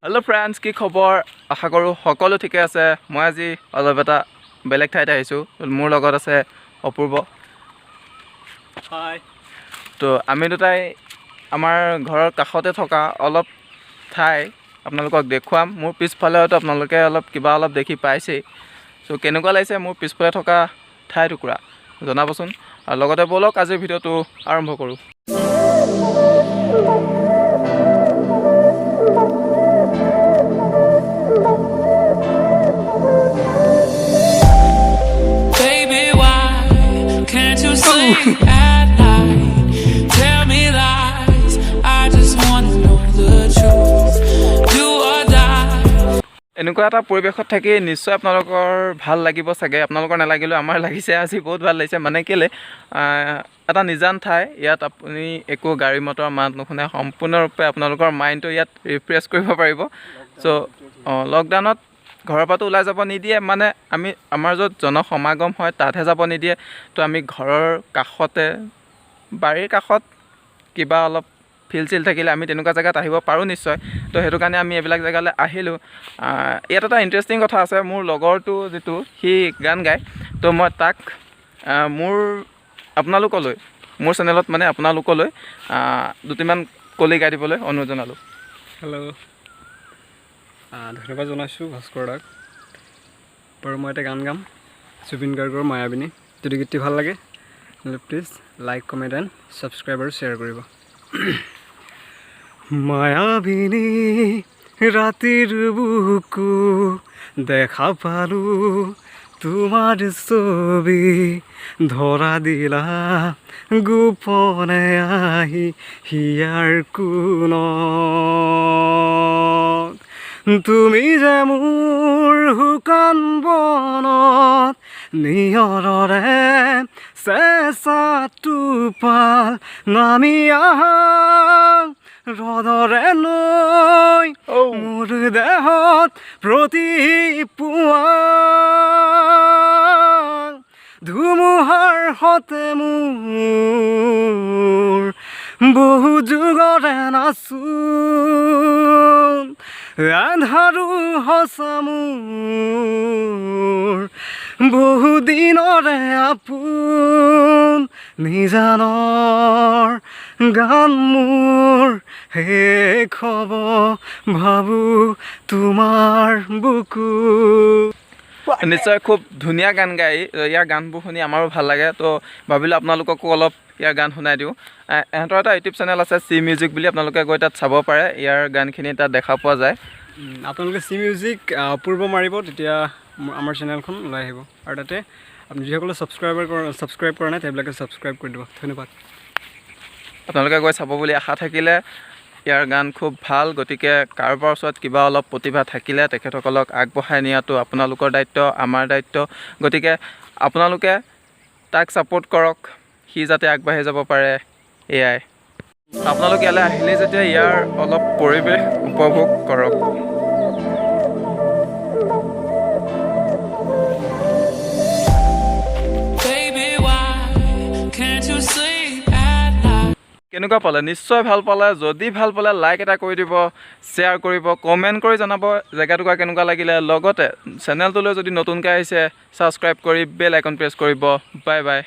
Hello friends की खबर आशा करूँ सकलो ठीके আছে मैं आज अलग এটা বেলেগ ঠাইতে আহিছোঁ মোৰ লগত আছে অপূৰ্ব হাই তো আমি দুটাই আমাৰ ঘৰৰ কাষতে থকা অলপ ঠাই আপোনালোকক দেখুৱাম মোৰ পিছফালে হয়তো আপোনালোকে কিবা অলপ দেখি পাইছে সো কেনেকুৱা লাগিছে মোৰ পিছফালে থকা ঠাই টুকুৰা জনাবচোন আৰু লগতে বলক আজিৰ ভিডিঅ'টো আৰম্ভ কৰোঁ At night, tell me lies. I just want to know the truth. Do or die. এনেকুৱা এটা পৰিৱেশত থাকি নিশ্চয় আপোনালোকৰ ভাল লাগিব চাগে আপোনালোকৰ নালাগিলেও আমাৰ লাগিছে আজি বহুত ভাল লাগিছে মানে কেলে এটা নিজান ঠাই ইয়াত আপুনি একো গাড়ী মটৰ মাত নুশুনে সম্পূৰ্ণৰূপে আপোনালোকৰ মাইণ্ডটো ইয়াত ৰিফ্ৰেছ কৰিব পাৰিব সো লকডাউনত ঘৰৰ পৰা ওলাই যাব নিদিয়ে মানে আমাৰ য'ত জনসমাগম হয় তাতহে যাব নিদিয়ে তো আমি ঘৰৰ কাষতে বাৰীৰ কাষত কিবা অলপ ফিল চিল থাকিলে আমি তেনেকুৱা জেগাত আহিব পাৰোঁ নিশ্চয় তো সেইটো কাৰণে আমি এইবিলাক জেগালৈ আহিলোঁ ইয়াত এটা ইণ্টাৰেষ্টিং কথা আছে মোৰ লগৰটো যিটো সি গান গায় তো মই তাক আপোনালোকলৈ মোৰ চেনেলত মানে আপোনালোকলৈ দুটিমান কলি গাই দিবলৈ অনুৰোধ জনালোঁ হেল্ল' ধন্যবাদ জনাইছোঁ ভাস্কৰ দাক বাৰু মই এটা গান গাম জুবিন গাৰ্গৰ মায়াবিনী যদি গীতটি ভাল লাগে please like comment and subscribe আৰু শ্বেয়াৰ কৰিব মায়াবিনী ৰাতিৰ বুকু দেখা পালোঁ তোমাৰ ছবি ধৰা দিলা গোপনে আহি হিয়াৰ কোণত তুমি যে মোৰ শুকান বনত নিয়ৰৰে চেঁচা টোপাল নামি আহা ৰদৰে নৈ মোৰ দেহত প্ৰতি পুৱা ধুমুহাৰ সতে মোৰ বহু যুগৰে নাচোন আন্ধাৰো সঁচা মোৰ বহু দিনৰে আপোন নিজানৰ গান মোৰ শেষ হ'ব ভাবোঁ তোমাৰ বুকু নিশ্চয় খুব ধুনীয়া গান গাই ইয়াৰ গানবোৰ শুনি আমাৰো ভাল লাগে তো ভাবিলোঁ আপোনালোককো অলপ ইয়াৰ গান শুনাই দিওঁ এহঁতৰ এটা ইউটিউব চেনেল আছে চি মিউজিক বুলি আপোনালোকে গৈ তাত চাব পাৰে ইয়াৰ গানখিনি তাত দেখা পোৱা যায় আপোনালোকে চি মিউজিক অপূৰ্ব মাৰিব তেতিয়া আমাৰ চেনেলখন ওলাই আহিব আৰু তাতে আপুনি যিসকলে ছাবস্ক্ৰাইব কৰা নাই তেওঁলোকে ছাবস্ক্ৰাইব কৰি দিব ধন্যবাদ আপোনালোকে গৈ চাব বুলি আশা থাকিলে ইয়াৰ গান খুব ভাল গতিকে কাৰোবাৰ ওচৰত কিবা অলপ প্ৰতিভা থাকিলে তেখেতসকলক আগবঢ়াই নিয়াটো আপোনালোকৰ দায়িত্ব আমাৰ দায়িত্ব গতিকে আপোনালোকে তাক ছাপোৰ্ট কৰক সি যাতে আগবাঢ়ি যাব পাৰে এয়াই আপোনালোক ইয়ালৈ আহিলে যেতিয়া ইয়াৰ অলপ পৰিৱেশ উপভোগ কৰক কেনেকুৱা পালে নিশ্চয় ভাল পালে যদি ভাল পালে লাইক এটা কৰি দিব শ্বেয়াৰ কৰিব কমেণ্ট কৰি জনাব জেগাটুকুৰা কেনেকুৱা লাগিলে লগতে চেনেলটোলৈ যদি নতুনকৈ আহিছে ছাবস্ক্ৰাইব কৰি বেল আইকন প্ৰেছ কৰিব বাই বাই